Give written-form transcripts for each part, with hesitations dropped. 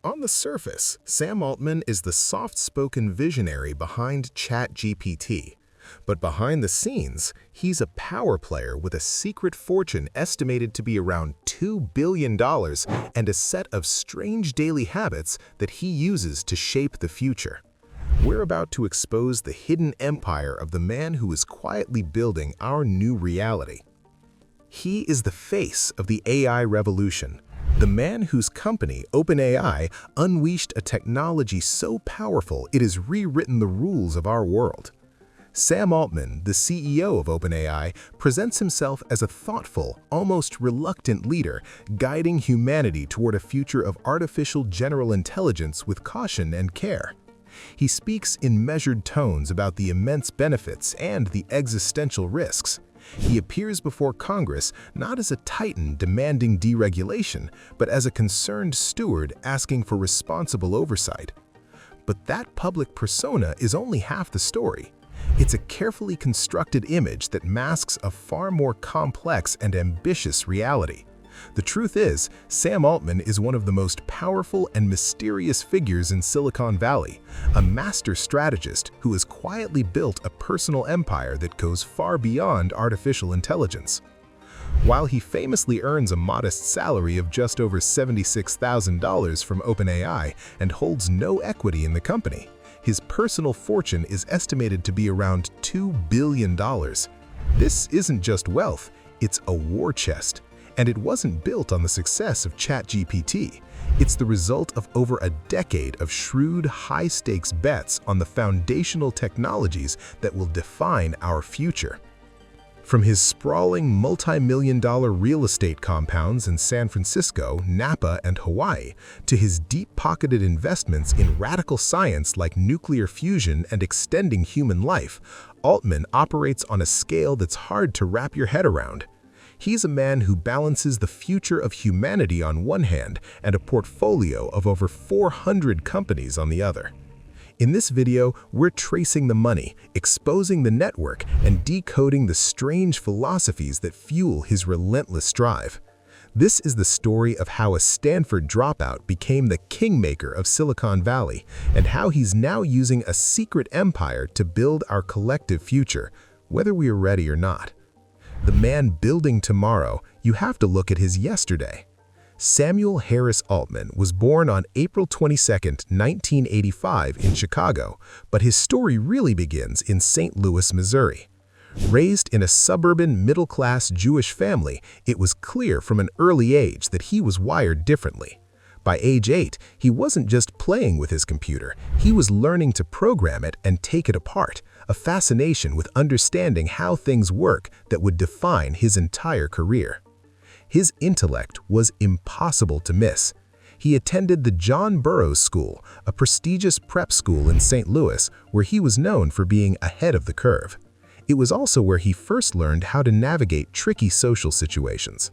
On the surface, Sam Altman is the soft-spoken visionary behind ChatGPT. But behind the scenes, he's a power player with a secret fortune estimated to be around $2 billion and a set of strange daily habits that he uses to shape the future. We're about to expose the hidden empire of the man who is quietly building our new reality. He is the face of the AI revolution, the man whose company, OpenAI, unleashed a technology so powerful it has rewritten the rules of our world. Sam Altman, the CEO of OpenAI, presents himself as a thoughtful, almost reluctant leader, guiding humanity toward a future of artificial general intelligence with caution and care. He speaks in measured tones about the immense benefits and the existential risks. He appears before Congress not as a titan demanding deregulation, but as a concerned steward asking for responsible oversight. But that public persona is only half the story. It's a carefully constructed image that masks a far more complex and ambitious reality. The truth is, Sam Altman is one of the most powerful and mysterious figures in Silicon Valley, a master strategist who has quietly built a personal empire that goes far beyond artificial intelligence. While he famously earns a modest salary of just over $76,000 from OpenAI and holds no equity in the company, his personal fortune is estimated to be around $2 billion. This isn't just wealth, it's a war chest. And it wasn't built on the success of ChatGPT. It's the result of over a decade of shrewd, high-stakes bets on the foundational technologies that will define our future. From his sprawling multi-million-dollar real estate compounds in San Francisco, Napa, and Hawaii, to his deep-pocketed investments in radical science like nuclear fusion and extending human life, Altman operates on a scale that's hard to wrap your head around. He's a man who balances the future of humanity on one hand and a portfolio of over 400 companies on the other. In this video, we're tracing the money, exposing the network, and decoding the strange philosophies that fuel his relentless drive. This is the story of how a Stanford dropout became the kingmaker of Silicon Valley and how he's now using a secret empire to build our collective future, whether we are ready or not. The man building tomorrow, you have to look at his yesterday. Samuel Harris Altman was born on April 22, 1985 in Chicago, but his story really begins in St. Louis, Missouri. Raised in a suburban middle-class Jewish family, it was clear from an early age that he was wired differently. By age 8, he wasn't just playing with his computer, he was learning to program it and take it apart, a fascination with understanding how things work that would define his entire career. His intellect was impossible to miss. He attended the John Burroughs School, a prestigious prep school in St. Louis, where he was known for being ahead of the curve. It was also where he first learned how to navigate tricky social situations.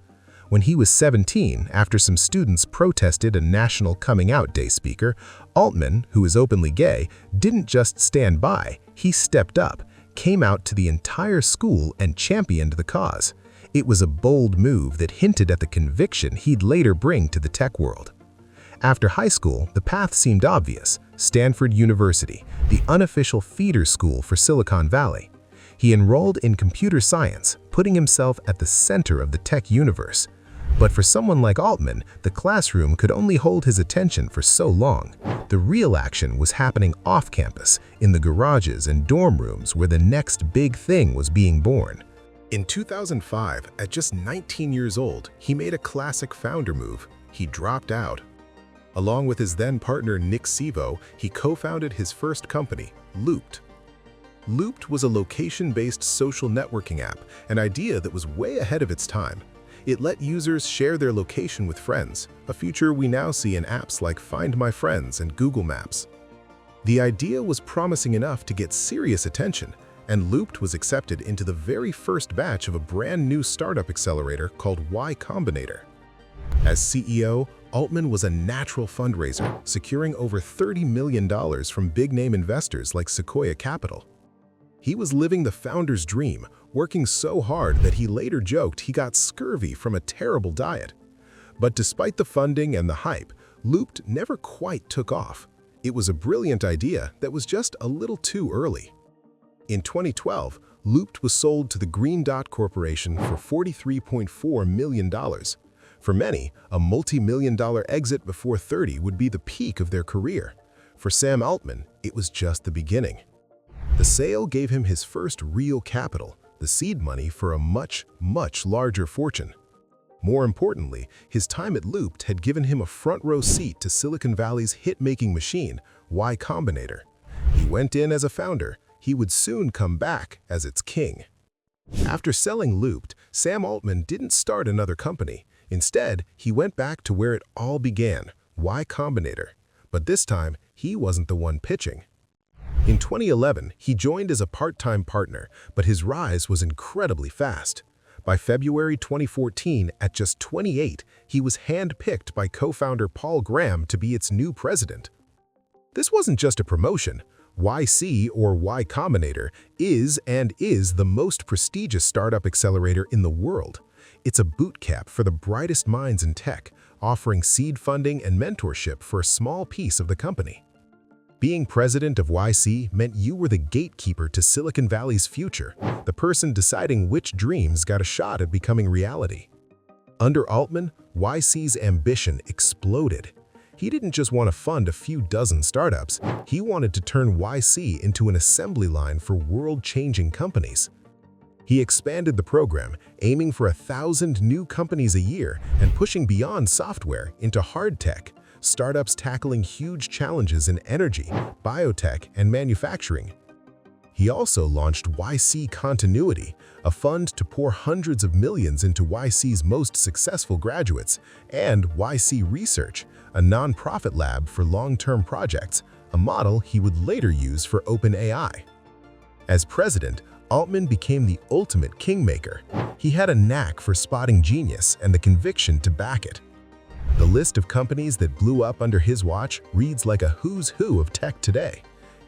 When he was 17, after some students protested a National Coming Out Day speaker, Altman, who is openly gay, didn't just stand by, he stepped up, came out to the entire school and championed the cause. It was a bold move that hinted at the conviction he'd later bring to the tech world. After high school, the path seemed obvious: Stanford University, the unofficial feeder school for Silicon Valley. He enrolled in computer science, putting himself at the center of the tech universe. But for someone like Altman, the classroom could only hold his attention for so long. The real action was happening off-campus, in the garages and dorm rooms where the next big thing was being born. In 2005, at just 19 years old, he made a classic founder move. He dropped out. Along with his then-partner Nick Sevo, he co-founded his first company, Looped. Looped was a location-based social networking app, an idea that was way ahead of its time. It let users share their location with friends, a feature we now see in apps like Find My Friends and Google Maps. The idea was promising enough to get serious attention, and Looped was accepted into the very first batch of a brand new startup accelerator called Y Combinator. As CEO, Altman was a natural fundraiser, securing over $30 million from big-name investors like Sequoia Capital. He was living the founder's dream, working so hard that he later joked he got scurvy from a terrible diet. But despite the funding and the hype, Looped never quite took off. It was a brilliant idea that was just a little too early. In 2012, Looped was sold to the Green Dot Corporation for $43.4 million. For many, a multi-million-dollar exit before 30 would be the peak of their career. For Sam Altman, it was just the beginning. The sale gave him his first real capital, the seed money for a much, much larger fortune. More importantly, his time at Looped had given him a front-row seat to Silicon Valley's hit-making machine, Y Combinator. He went in as a founder. He would soon come back as its king. After selling Looped, Sam Altman didn't start another company. Instead, he went back to where it all began, Y Combinator. But this time, he wasn't the one pitching. In 2011, he joined as a part-time partner, but his rise was incredibly fast. By February 2014, at just 28, he was hand-picked by co-founder Paul Graham to be its new president. This wasn't just a promotion. YC, or Y Combinator, is the most prestigious startup accelerator in the world. It's a boot camp for the brightest minds in tech, offering seed funding and mentorship for a small piece of the company. Being president of YC meant you were the gatekeeper to Silicon Valley's future, the person deciding which dreams got a shot at becoming reality. Under Altman, YC's ambition exploded. He didn't just want to fund a few dozen startups, he wanted to turn YC into an assembly line for world-changing companies. He expanded the program, aiming for 1,000 new companies a year and pushing beyond software into hard tech, startups tackling huge challenges in energy, biotech, and manufacturing. He also launched YC Continuity, a fund to pour hundreds of millions into YC's most successful graduates, and YC Research, a nonprofit lab for long-term projects, a model he would later use for OpenAI. As president, Altman became the ultimate kingmaker. He had a knack for spotting genius and the conviction to back it. The list of companies that blew up under his watch reads like a who's who of tech today: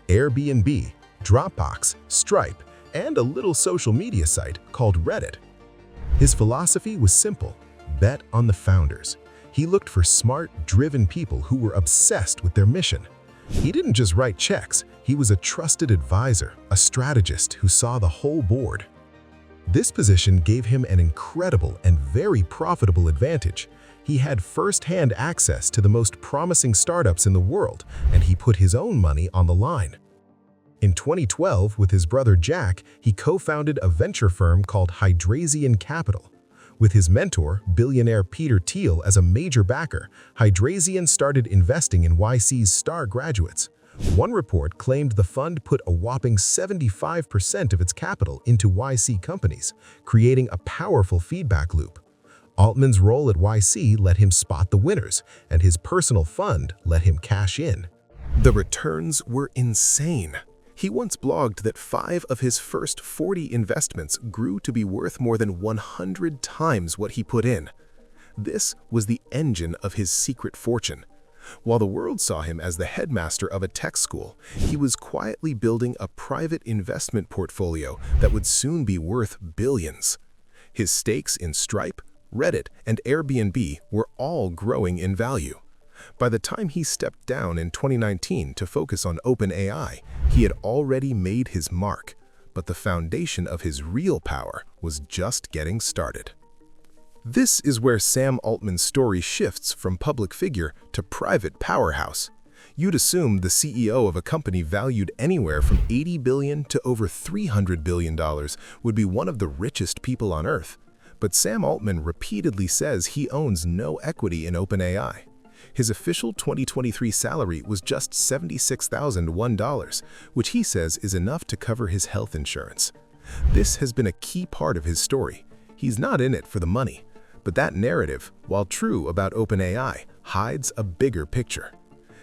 Airbnb, Dropbox, Stripe, and a little social media site called Reddit. His philosophy was simple: bet on the founders. He looked for smart, driven people who were obsessed with their mission. He didn't just write checks, he was a trusted advisor, a strategist who saw the whole board. This position gave him an incredible and very profitable advantage. He had first-hand access to the most promising startups in the world, and he put his own money on the line. In 2012, with his brother Jack, he co-founded a venture firm called Hydrazian Capital. With his mentor, billionaire Peter Thiel, as a major backer, Hydrazian started investing in YC's star graduates. One report claimed the fund put a whopping 75% of its capital into YC companies, creating a powerful feedback loop. Altman's role at YC let him spot the winners, and his personal fund let him cash in. The returns were insane. He once blogged that 5 of his first 40 investments grew to be worth more than 100 times what he put in. This was the engine of his secret fortune. While the world saw him as the headmaster of a tech school, he was quietly building a private investment portfolio that would soon be worth billions. His stakes in Stripe, Reddit, and Airbnb were all growing in value. By the time he stepped down in 2019 to focus on OpenAI, he had already made his mark, but the foundation of his real power was just getting started. This is where Sam Altman's story shifts from public figure to private powerhouse. You'd assume the CEO of a company valued anywhere from $80 billion to over $300 billion would be one of the richest people on Earth. But Sam Altman repeatedly says he owns no equity in OpenAI. His official 2023 salary was just $76,001, which he says is enough to cover his health insurance. This has been a key part of his story. He's not in it for the money. But that narrative, while true about OpenAI, hides a bigger picture.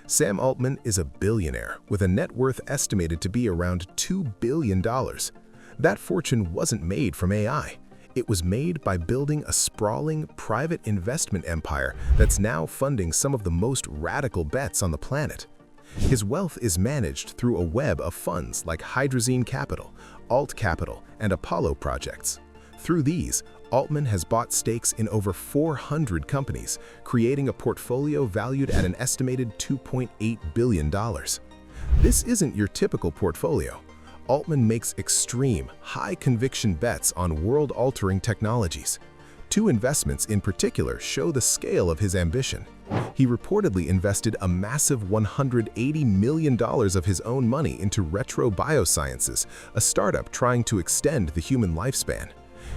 Sam Altman is a billionaire with a net worth estimated to be around $2 billion. That fortune wasn't made from AI. It was made by building a sprawling private investment empire that's now funding some of the most radical bets on the planet. His wealth is managed through a web of funds like Hydrazian Capital, Alt Capital, and Apollo projects. Through these, Altman has bought stakes in over 400 companies, creating a portfolio valued at an estimated $2.8 billion. This isn't your typical portfolio. Altman makes extreme, high-conviction bets on world-altering technologies. Two investments in particular show the scale of his ambition. He reportedly invested a massive $180 million of his own money into Retro Biosciences, a startup trying to extend the human lifespan.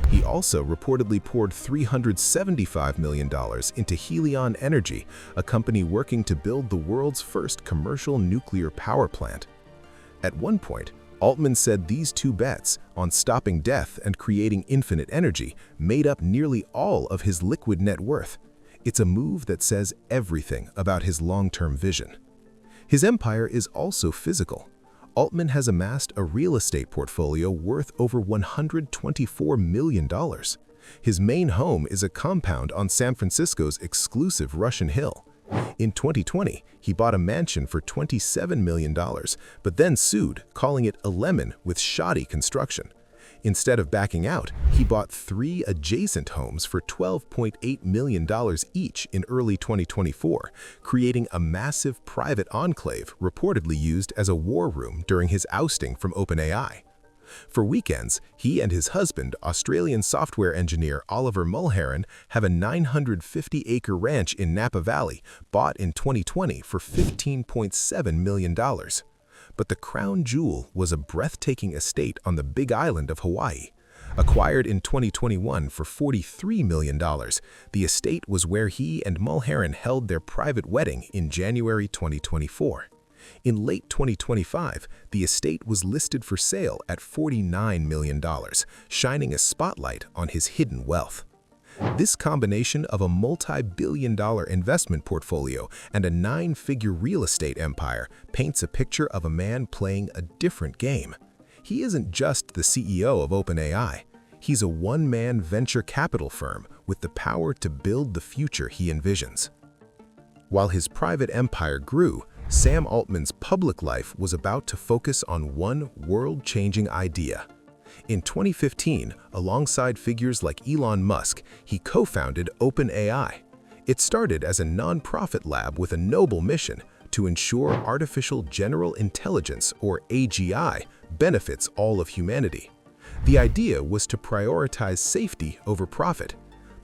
He also reportedly poured $375 million into Helion Energy, a company working to build the world's first commercial nuclear power plant. At one point, Altman said these two bets on stopping death and creating infinite energy made up nearly all of his liquid net worth. It's a move that says everything about his long-term vision. His empire is also physical. Altman has amassed a real estate portfolio worth over $124 million. His main home is a compound on San Francisco's exclusive Russian Hill. In 2020, he bought a mansion for $27 million, but then sued, calling it a lemon with shoddy construction. Instead of backing out, he bought 3 adjacent homes for $12.8 million each in early 2024, creating a massive private enclave reportedly used as a war room during his ousting from OpenAI. For weekends, he and his husband, Australian software engineer Oliver Mulheron, have a 950-acre ranch in Napa Valley, bought in 2020 for $15.7 million. But the crown jewel was a breathtaking estate on the Big Island of Hawaii. Acquired in 2021 for $43 million, the estate was where he and Mulheron held their private wedding in January 2024. In late 2025, the estate was listed for sale at $49 million, shining a spotlight on his hidden wealth. This combination of a multi-billion-dollar investment portfolio and a 9-figure real estate empire paints a picture of a man playing a different game. He isn't just the CEO of OpenAI. He's a one-man venture capital firm with the power to build the future he envisions. While his private empire grew, Sam Altman's public life was about to focus on one world-changing idea. In 2015, alongside figures like Elon Musk, he co-founded OpenAI. It started as a non-profit lab with a noble mission to ensure artificial general intelligence, or AGI, benefits all of humanity. The idea was to prioritize safety over profit.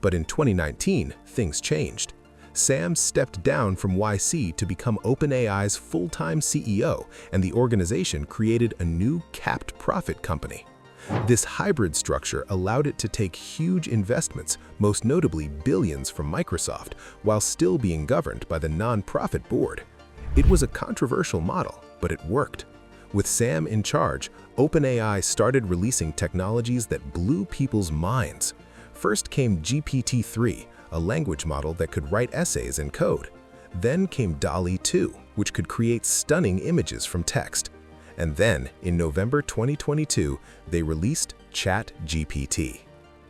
But in 2019, things changed. Sam stepped down from YC to become OpenAI's full-time CEO, and the organization created a new capped profit company. This hybrid structure allowed it to take huge investments, most notably billions from Microsoft, while still being governed by the nonprofit board. It was a controversial model, but it worked. With Sam in charge, OpenAI started releasing technologies that blew people's minds. First came GPT-3, a language model that could write essays and code. Then came DALL-E 2, which could create stunning images from text. And then, in November 2022, they released ChatGPT.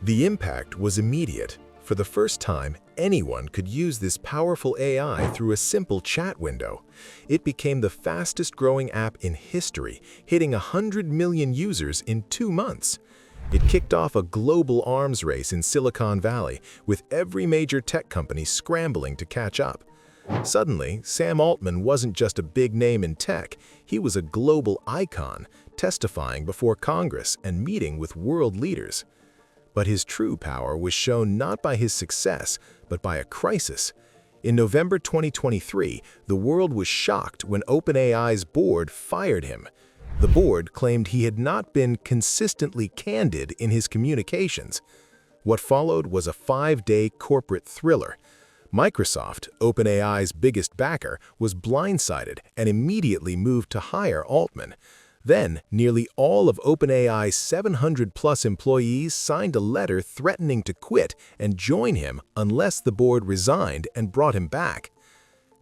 The impact was immediate. For the first time, anyone could use this powerful AI through a simple chat window. It became the fastest-growing app in history, hitting 100 million users in 2 months. It kicked off a global arms race in Silicon Valley, with every major tech company scrambling to catch up. Suddenly, Sam Altman wasn't just a big name in tech, he was a global icon, testifying before Congress and meeting with world leaders. But his true power was shown not by his success, but by a crisis. In November 2023, the world was shocked when OpenAI's board fired him. The board claimed he had not been consistently candid in his communications. What followed was a 5-day corporate thriller. Microsoft, OpenAI's biggest backer, was blindsided and immediately moved to hire Altman. Then, nearly all of OpenAI's 700-plus employees signed a letter threatening to quit and join him unless the board resigned and brought him back.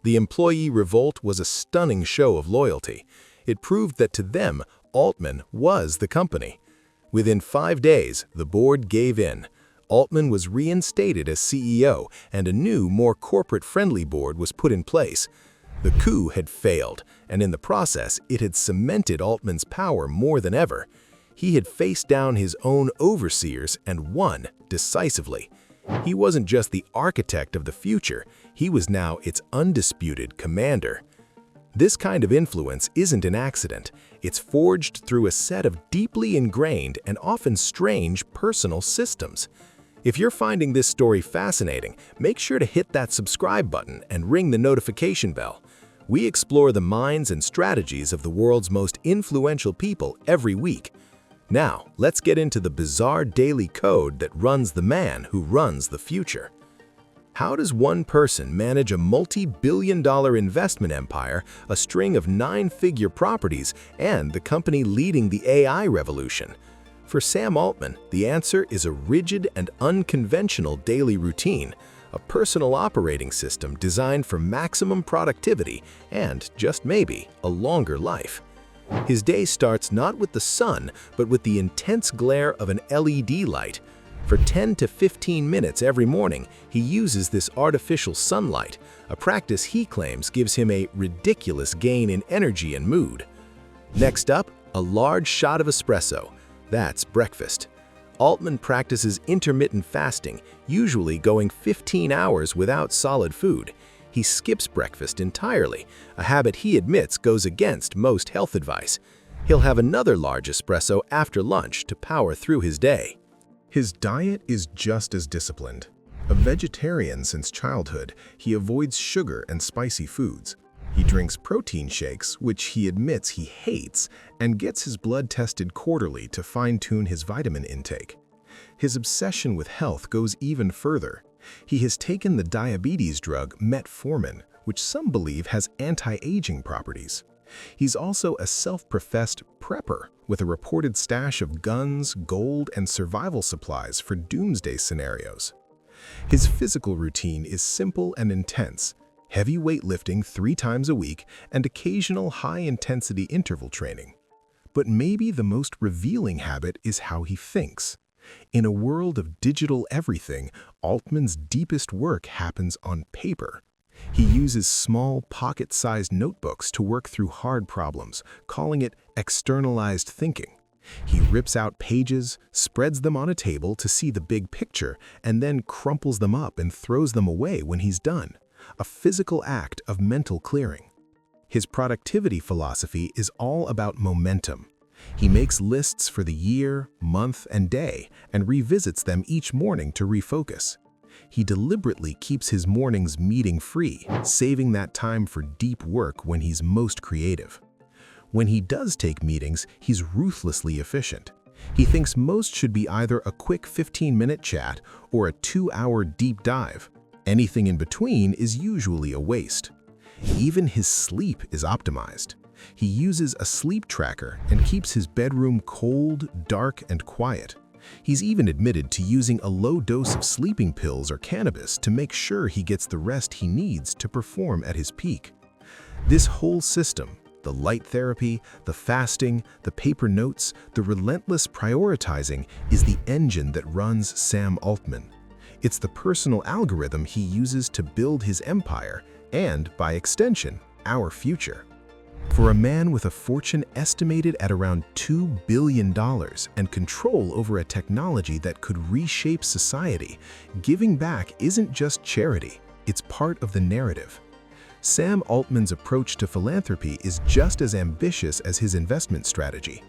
The employee revolt was a stunning show of loyalty. It proved that to them, Altman was the company. Within 5 days, the board gave in. Altman was reinstated as CEO, and a new, more corporate-friendly board was put in place. The coup had failed, and in the process, it had cemented Altman's power more than ever. He had faced down his own overseers and won decisively. He wasn't just the architect of the future, he was now its undisputed commander. This kind of influence isn't an accident. It's forged through a set of deeply ingrained and often strange personal systems. If you're finding this story fascinating, make sure to hit that subscribe button and ring the notification bell. We explore the minds and strategies of the world's most influential people every week. Now, let's get into the bizarre daily code that runs the man who runs the future. How does one person manage a multi-billion-dollar investment empire, a string of 9-figure properties, and the company leading the AI revolution? For Sam Altman, the answer is a rigid and unconventional daily routine, a personal operating system designed for maximum productivity and, just maybe, a longer life. His day starts not with the sun, but with the intense glare of an LED light. For 10 to 15 minutes every morning, he uses this artificial sunlight, a practice he claims gives him a ridiculous gain in energy and mood. Next up, a large shot of espresso. That's breakfast. Altman practices intermittent fasting, usually going 15 hours without solid food. He skips breakfast entirely, a habit he admits goes against most health advice. He'll have another large espresso after lunch to power through his day. His diet is just as disciplined. A vegetarian since childhood, he avoids sugar and spicy foods. He drinks protein shakes, which he admits he hates, and gets his blood tested quarterly to fine-tune his vitamin intake. His obsession with health goes even further. He has taken the diabetes drug metformin, which some believe has anti-aging properties. He's also a self-professed prepper with a reported stash of guns, gold, and survival supplies for doomsday scenarios. His physical routine is simple and intense: heavy weightlifting 3 times a week and occasional high-intensity interval training. But maybe the most revealing habit is how he thinks. In a world of digital everything, Altman's deepest work happens on paper. He uses small, pocket-sized notebooks to work through hard problems, calling it externalized thinking. He rips out pages, spreads them on a table to see the big picture, and then crumples them up and throws them away when he's done. A physical act of mental clearing. His productivity philosophy is all about momentum. He makes lists for the year, month, and day, and revisits them each morning to refocus. He deliberately keeps his mornings meeting-free, saving that time for deep work when he's most creative. When he does take meetings, he's ruthlessly efficient. He thinks most should be either a quick 15-minute chat or a 2-hour deep dive. Anything in between is usually a waste. Even his sleep is optimized. He uses a sleep tracker and keeps his bedroom cold, dark, and quiet. He's even admitted to using a low dose of sleeping pills or cannabis to make sure he gets the rest he needs to perform at his peak. This whole system, the light therapy, the fasting, the paper notes, the relentless prioritizing, is the engine that runs Sam Altman. It's the personal algorithm he uses to build his empire and, by extension, our future. For a man with a fortune estimated at around $2 billion and control over a technology that could reshape society, giving back isn't just charity, it's part of the narrative. Sam Altman's approach to philanthropy is just as ambitious as his investment strategy.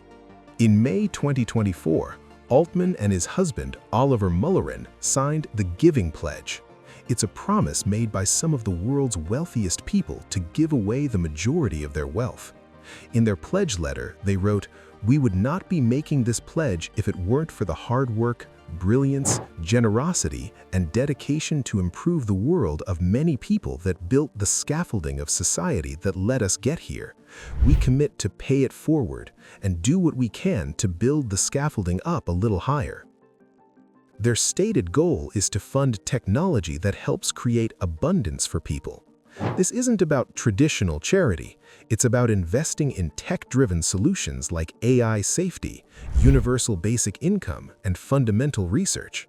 In May 2024, Altman and his husband, Oliver Mullerin, signed the Giving Pledge. It's a promise made by some of the world's wealthiest people to give away the majority of their wealth. In their pledge letter, they wrote, "We would not be making this pledge if it weren't for the hard work, brilliance, generosity, and dedication to improve the world of many people that built the scaffolding of society that let us get here. We commit to pay it forward and do what we can to build the scaffolding up a little higher." Their stated goal is to fund technology that helps create abundance for people. This isn't about traditional charity. It's about investing in tech-driven solutions like AI safety, universal basic income, and fundamental research.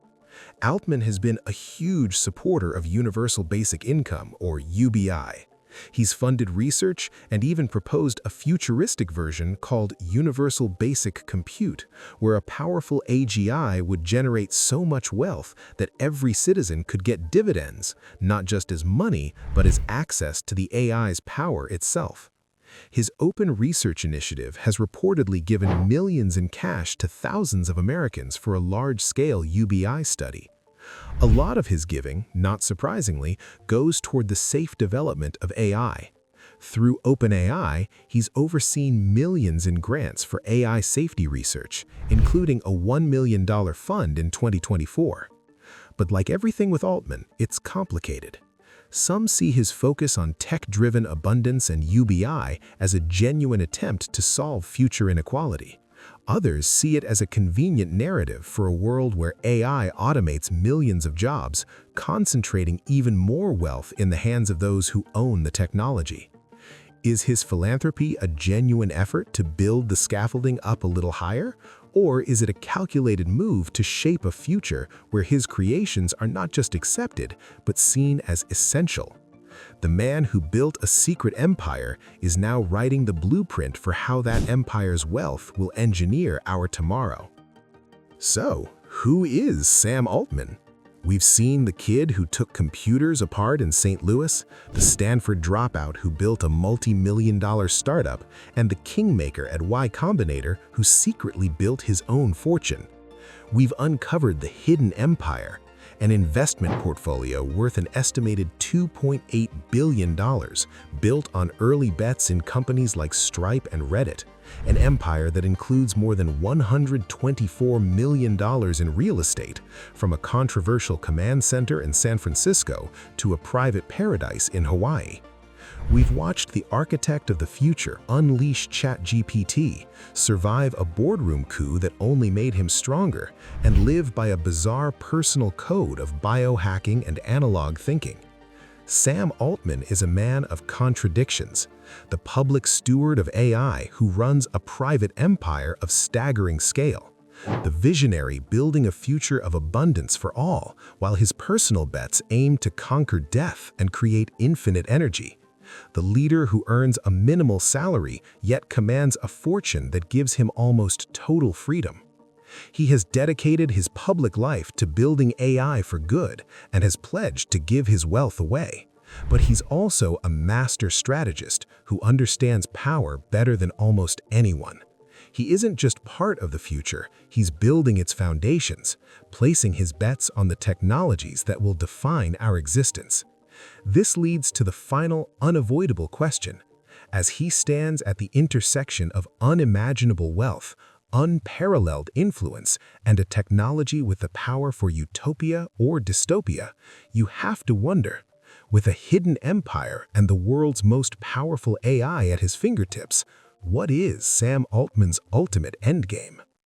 Altman has been a huge supporter of universal basic income, or UBI. He's funded research and even proposed a futuristic version called Universal Basic Compute, where a powerful AGI would generate so much wealth that every citizen could get dividends, not just as money, but as access to the AI's power itself. His open research initiative has reportedly given millions in cash to thousands of Americans for a large-scale UBI study. A lot of his giving, not surprisingly, goes toward the safe development of AI. Through OpenAI, he's overseen millions in grants for AI safety research, including a $1 million fund in 2024. But like everything with Altman, it's complicated. Some see his focus on tech-driven abundance and UBI as a genuine attempt to solve future inequality. Others see it as a convenient narrative for a world where AI automates millions of jobs, concentrating even more wealth in the hands of those who own the technology. Is his philanthropy a genuine effort to build the scaffolding up a little higher? Or is it a calculated move to shape a future where his creations are not just accepted, but seen as essential? The man who built a secret empire is now writing the blueprint for how that empire's wealth will engineer our tomorrow. So, who is Sam Altman? We've seen the kid who took computers apart in St. Louis, the Stanford dropout who built a multi-million-dollar startup, and the kingmaker at Y Combinator who secretly built his own fortune. We've uncovered the hidden empire, an investment portfolio worth an estimated $2.8 billion, built on early bets in companies like Stripe and Reddit, an empire that includes more than $124 million in real estate, from a controversial command center in San Francisco to a private paradise in Hawaii. We've watched the architect of the future unleash ChatGPT, survive a boardroom coup that only made him stronger, and live by a bizarre personal code of biohacking and analog thinking. Sam Altman is a man of contradictions, the public steward of AI who runs a private empire of staggering scale, the visionary building a future of abundance for all, while his personal bets aim to conquer death and create infinite energy. The leader who earns a minimal salary yet commands a fortune that gives him almost total freedom. He has dedicated his public life to building AI for good and has pledged to give his wealth away. But he's also a master strategist who understands power better than almost anyone. He isn't just part of the future, he's building its foundations, placing his bets on the technologies that will define our existence. This leads to the final, unavoidable question. As he stands at the intersection of unimaginable wealth, unparalleled influence, and a technology with the power for utopia or dystopia, you have to wonder, with a hidden empire and the world's most powerful AI at his fingertips, what is Sam Altman's ultimate endgame?